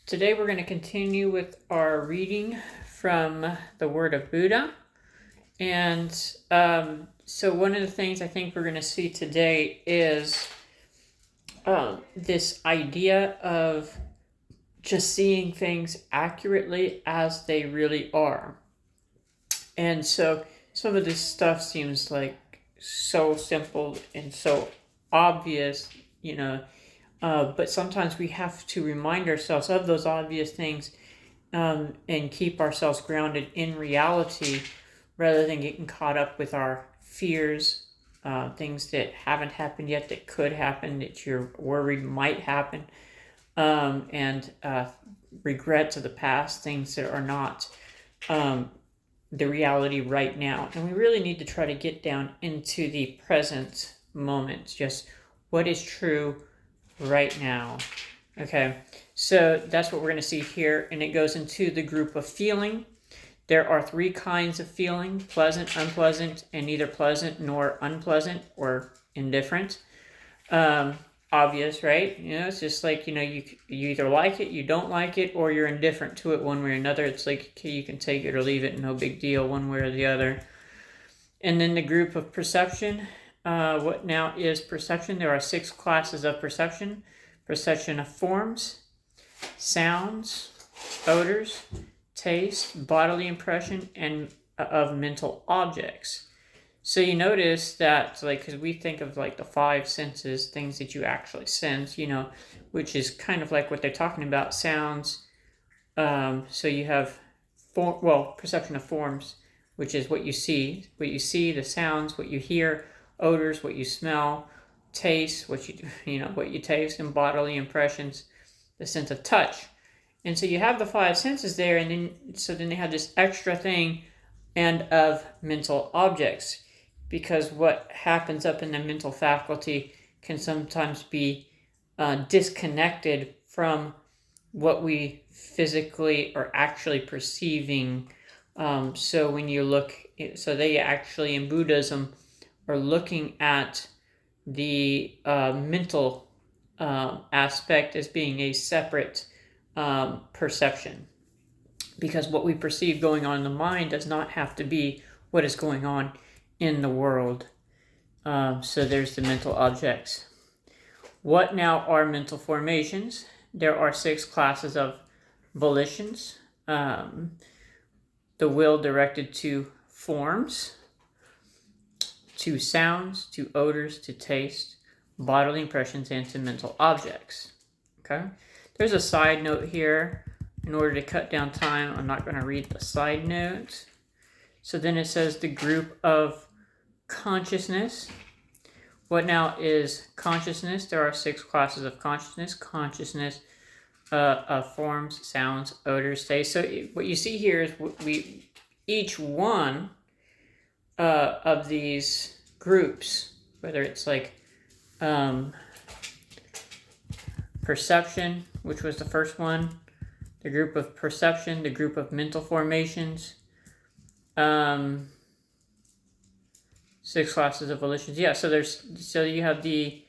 Today we're going to continue with our reading from the Word of Buddha. And so one of the things I think we're going to see today is this idea of just seeing things accurately as they really are. And so some of this stuff seems like so simple and so obvious, but sometimes we have to remind ourselves of those obvious things and keep ourselves grounded in reality rather than getting caught up with our fears, things that haven't happened yet that could happen, that you're worried might happen, and regrets of the past, things that are not the reality right now. And we really need to try to get down into the present moment, just what is true right now. Okay, so that's what we're going to see here, and it goes into the group of feeling. There are three kinds of feeling: pleasant, unpleasant, and neither pleasant nor unpleasant or indifferent. Obvious, right? It's just like, you either like it, you don't like it, or you're indifferent to it one way or another. It's like, okay, you can take it or leave it, no big deal one way or the other. And then the group of perception. What now is perception? There are 6 classes of perception. Perception of forms, sounds, odors, taste, bodily impression, and of mental objects. So you notice that, because we think of the 5 senses, things that you actually sense, which is kind of like what they're talking about, sounds. So you have, perception of forms, which is what you see, the sounds, what you hear, odors, what you smell, taste, what you taste, and bodily impressions, the sense of touch. And so you have the 5 senses there, and then they have this extra thing and of mental objects, because what happens up in the mental faculty can sometimes be disconnected from what we physically are actually perceiving. So when you look, so they actually in Buddhism are looking at the mental aspect as being a separate perception, because what we perceive going on in the mind does not have to be what is going on in the world. So there's the mental objects. What now are mental formations? There are 6 classes of volitions. The will directed to forms, to sounds, to odors, to taste, bodily impressions, and to mental objects. Okay? There's a side note here. In order to cut down time, I'm not going to read the side note. So then it says the group of consciousness. What now is consciousness? There are 6 classes of consciousness. Consciousness of forms, sounds, odors, taste. So what you see here is each one of these groups, whether it's perception, which was the first one, the group of perception, the group of mental formations, 6 classes of volitions. Yeah, so you have the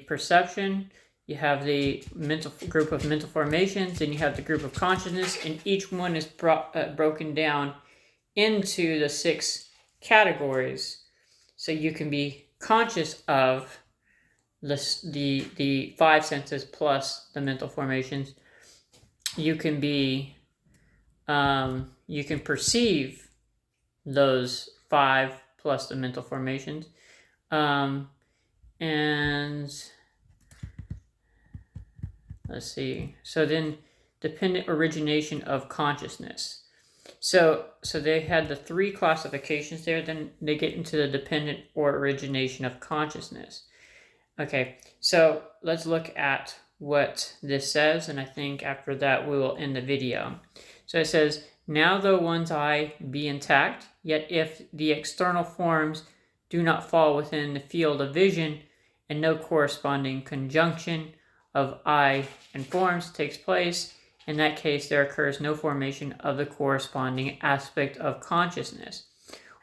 perception, you have the group of mental formations, and you have the group of consciousness, and each one is broken down into the 6 categories. So you can be conscious of the 5 senses plus the mental formations. You can be you can perceive those 5 plus the mental formations, and let's see. So then, dependent origination of consciousness. So they had the 3 classifications there. Then they get into the dependent or origination of consciousness. Okay, so let's look at what this says, and I think after that we will end the video. So it says, now though one's eye be intact, yet if the external forms do not fall within the field of vision, and no corresponding conjunction of eye and forms takes place, in that case there occurs no formation of the corresponding aspect of consciousness.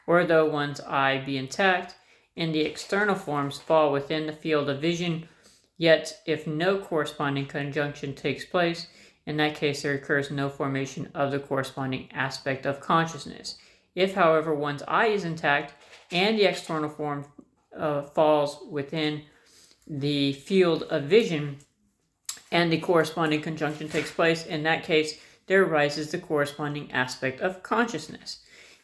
Or though one's eye be intact, and the external forms fall within the field of vision, yet if no corresponding conjunction takes place, In that case, there occurs no formation of the corresponding aspect of consciousness. If, however, one's eye is intact and the external form falls within the field of vision and the corresponding conjunction takes place, in that case, there arises the corresponding aspect of consciousness.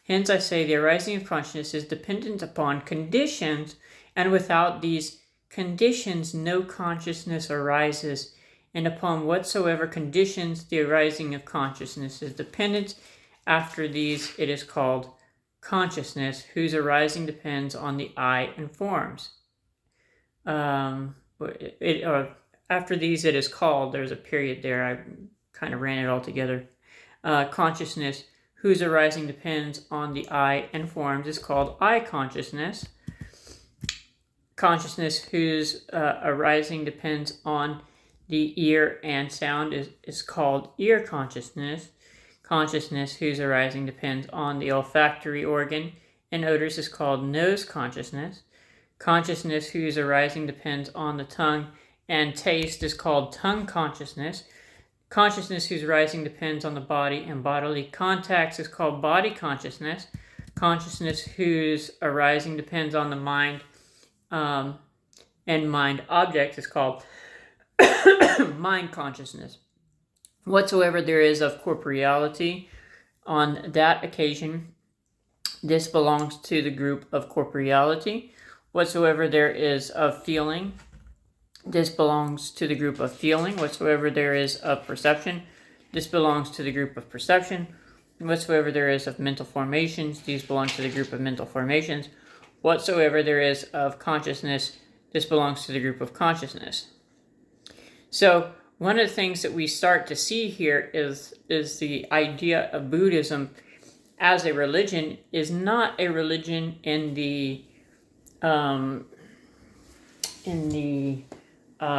Hence, I say the arising of consciousness is dependent upon conditions, and without these conditions, no consciousness arises. And upon whatsoever conditions the arising of consciousness is dependent, after these it is called consciousness, whose arising depends on the eye and forms. After these it is called, there's a period there, I kind of ran it all together. Consciousness, whose arising depends on the eye and forms, is called eye consciousness. Consciousness, whose arising depends on the ear and sound, is called ear consciousness. Consciousness, whose arising depends on the olfactory organ and odors, is called nose consciousness. Consciousness, whose arising depends on the tongue and taste, is called tongue consciousness. Consciousness, whose arising depends on the body and bodily contacts, is called body consciousness. Consciousness, whose arising depends on the mind and mind objects, is called mind consciousness. Whatsoever there is of corporeality on that occasion, this belongs to the group of corporeality. Whatsoever there is of feeling, this belongs to the group of feeling. Whatsoever there is of perception, this belongs to the group of perception. Whatsoever there is of mental formations, these belong to the group of mental formations. Whatsoever there is of consciousness, this belongs to the group of consciousness. So one of the things that we start to see here is the idea of Buddhism as a religion is not a religion in the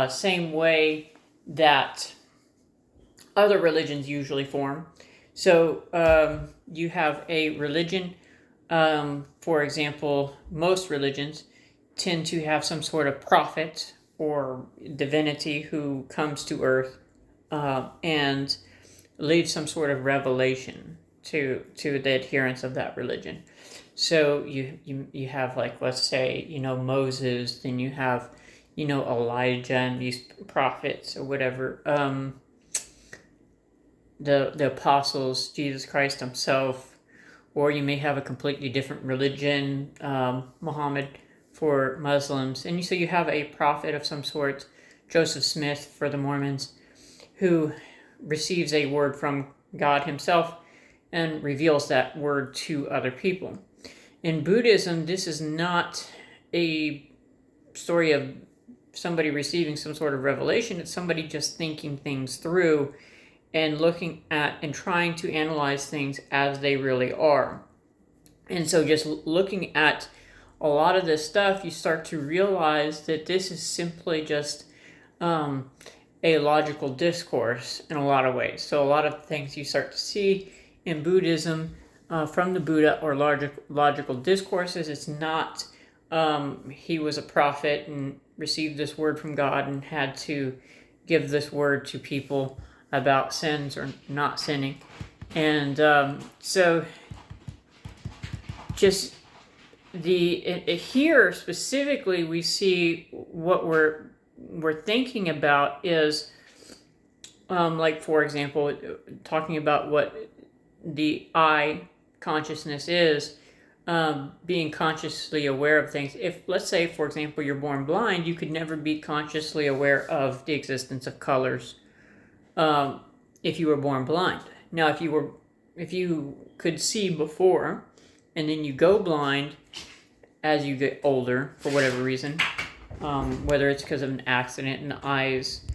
same way that other religions usually form. So you have a religion, for example, most religions tend to have some sort of prophet or divinity who comes to earth and leaves some sort of revelation to the adherents of that religion. So you have, like, let's say, Moses, then you have, Elijah and these prophets or whatever, the apostles, Jesus Christ himself, or you may have a completely different religion, Muhammad for Muslims, and so you have a prophet of some sort, Joseph Smith for the Mormons, who receives a word from God himself and reveals that word to other people. In Buddhism, this is not a story of somebody receiving some sort of revelation. It's somebody just thinking things through and looking at and trying to analyze things as they really are. And so just looking at a lot of this stuff, you start to realize that this is simply just a logical discourse in a lot of ways. So a lot of things you start to see in Buddhism from the Buddha or logical discourses. It's not he was a prophet and received this word from God and had to give this word to people about sins or not sinning. And so just here specifically we see what we're thinking about is like, for example, talking about what the eye consciousness is, being consciously aware of things. If, let's say, for example, you're born blind, you could never be consciously aware of the existence of colors if you were born blind. Now, if you could see before and then you go blind as you get older for whatever reason, whether it's because of an accident and the eyes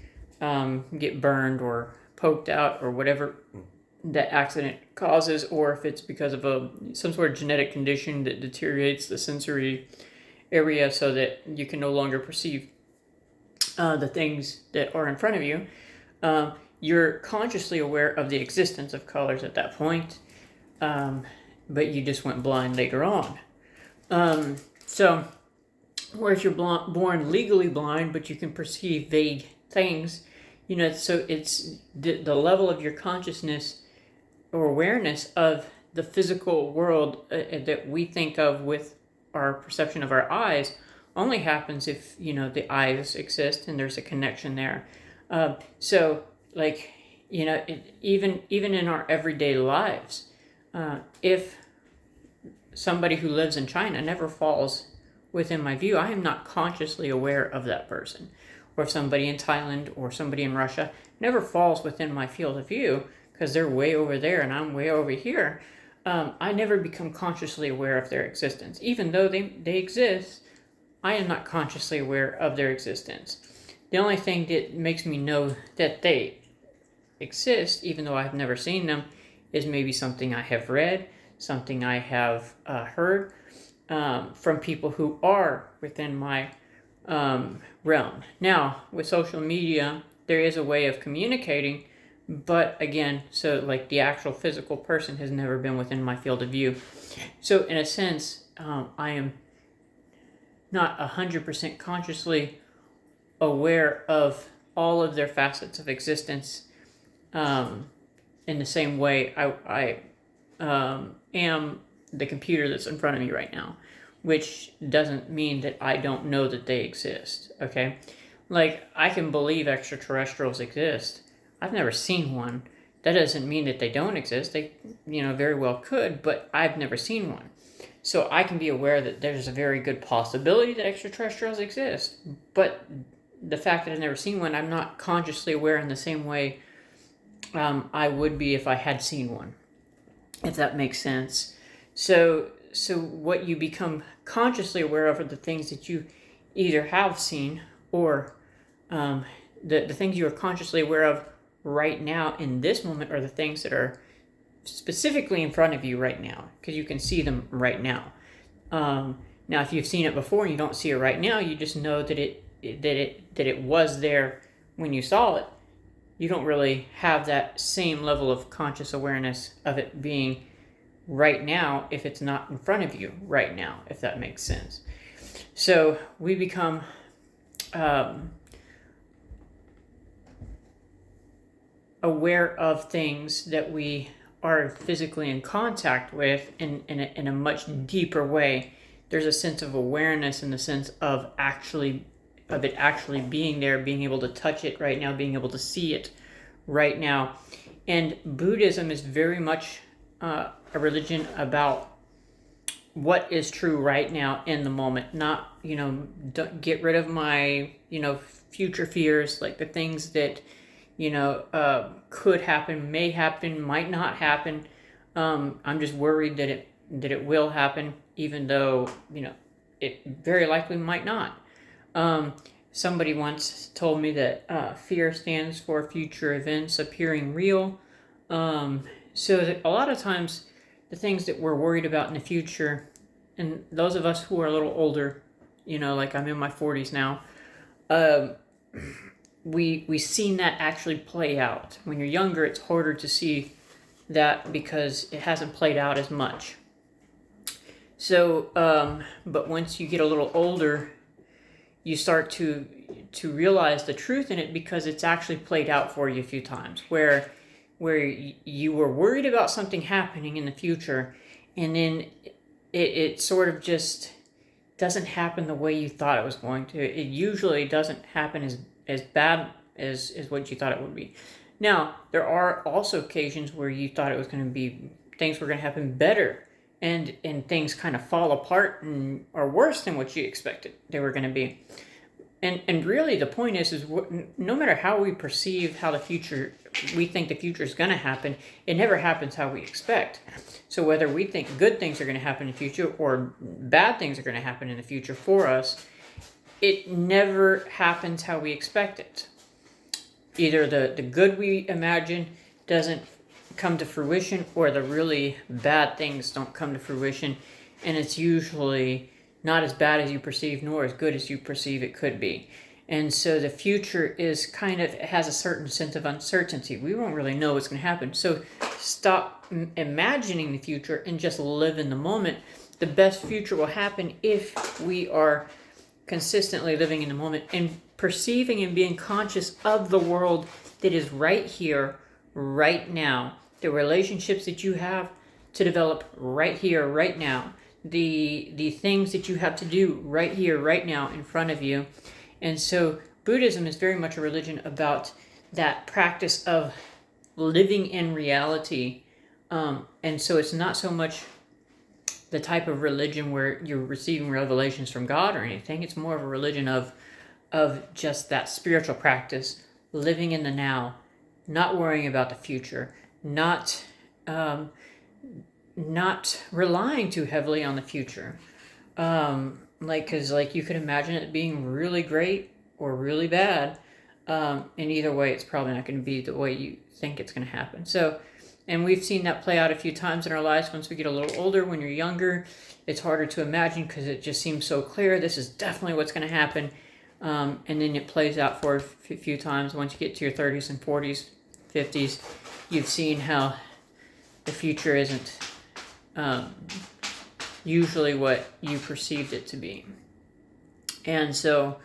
get burned or poked out or whatever that accident causes, or if it's because of some sort of genetic condition that deteriorates the sensory area so that you can no longer perceive the things that are in front of you, you're consciously aware of the existence of colors at that point, but you just went blind later on. So whereas you're born legally blind, but you can perceive vague things, So it's the level of your consciousness or awareness of the physical world that we think of with our perception of our eyes only happens if the eyes exist and there's a connection there. So like even in our everyday lives, if somebody who lives in China never falls within my view, I am not consciously aware of that person. Or if somebody in Thailand or somebody in Russia never falls within my field of view because they're way over there and I'm way over here, I never become consciously aware of their existence. Even though they exist, I am not consciously aware of their existence. The only thing that makes me know that they exist, even though I've never seen them, is maybe something I have read, something I have heard from people who are within my realm. Now, with social media, there is a way of communicating, but again, so like the actual physical person has never been within my field of view. So in a sense, I am not 100% consciously aware of all of their facets of existence in the same way I am the computer that's in front of me right now, which doesn't mean that I don't know that they exist, okay? Like, I can believe extraterrestrials exist. I've never seen one. That doesn't mean that they don't exist. They, very well could, but I've never seen one. So I can be aware that there's a very good possibility that extraterrestrials exist, but the fact that I've never seen one, I'm not consciously aware in the same way I would be if I had seen one, if that makes sense. So what you become consciously aware of are the things that you either have seen or the things you are consciously aware of right now in this moment are the things that are specifically in front of you right now, because you can see them right now. Now, if you've seen it before and you don't see it right now, you just know that it was there when you saw it. You don't really have that same level of conscious awareness of it being right now if it's not in front of you right now, if that makes sense. So we become aware of things that we are physically in contact with in a much deeper way. There's a sense of awareness in the sense of it actually being there, being able to touch it right now, being able to see it right now. And Buddhism is very much a religion about what is true right now in the moment. Not, don't get rid of my, future fears, like the things that, could happen, may happen, might not happen. I'm just worried that it will happen, even though, it very likely might not. Somebody once told me that fear stands for future events appearing real. So that a lot of times the things that we're worried about in the future, and those of us who are a little older, like I'm in my 40s now, we've seen that actually play out. When you're younger, it's harder to see that because it hasn't played out as much. So, but once you get a little older, you start to realize the truth in it because it's actually played out for you a few times where you were worried about something happening in the future, and then it sort of just doesn't happen the way you thought it was going to. It usually doesn't happen as bad as what you thought it would be. Now, there are also occasions where you thought it was going to be, things were going to happen better, and things kind of fall apart and are worse than what you expected they were going to be. And really the point is no matter how we perceive how we think the future is going to happen, it never happens how we expect. So whether we think good things are going to happen in the future or bad things are going to happen in the future for us, it never happens how we expect it. Either the good we imagine doesn't come to fruition, or the really bad things don't come to fruition, and it's usually not as bad as you perceive nor as good as you perceive it could be. And so the future is it has a certain sense of uncertainty. We won't really know what's going to happen. So stop imagining the future and just live in the moment. The best future will happen if we are consistently living in the moment. And perceiving and being conscious of the world that is right here, right now. The relationships that you have to develop right here, right now. The things that you have to do right here, right now, in front of you. And so Buddhism is very much a religion about that practice of living in reality. And so it's not so much the type of religion where you're receiving revelations from God or anything. It's more of a religion of just that spiritual practice, living in the now, not worrying about the future, not relying too heavily on the future. Because you could imagine it being really great or really bad. And either way, it's probably not going to be the way you think it's going to happen. So, and we've seen that play out a few times in our lives. Once we get a little older, when you're younger, it's harder to imagine because it just seems so clear. This is definitely what's going to happen. And then it plays out for a few times. Once you get to your 30s and 40s, 50s, you've seen how the future isn't usually what you perceived it to be. And so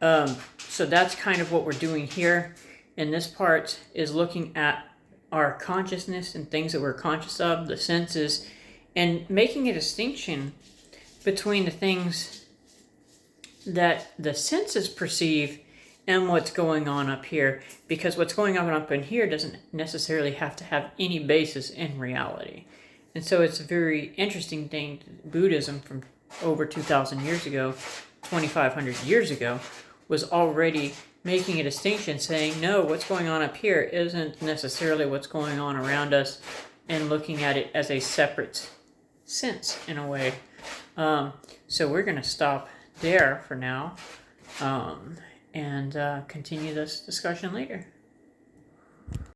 that's kind of what we're doing here. And this part is looking at our consciousness and things that we're conscious of, the senses, and making a distinction between the things that the senses perceive and what's going on up here. Because what's going on up in here doesn't necessarily have to have any basis in reality. And so it's a very interesting thing. Buddhism from over 2,000 years ago, 2,500 years ago, was already making a distinction, saying, no, what's going on up here isn't necessarily what's going on around us, and looking at it as a separate sense in a way. So we're going to stop there for now and continue this discussion later.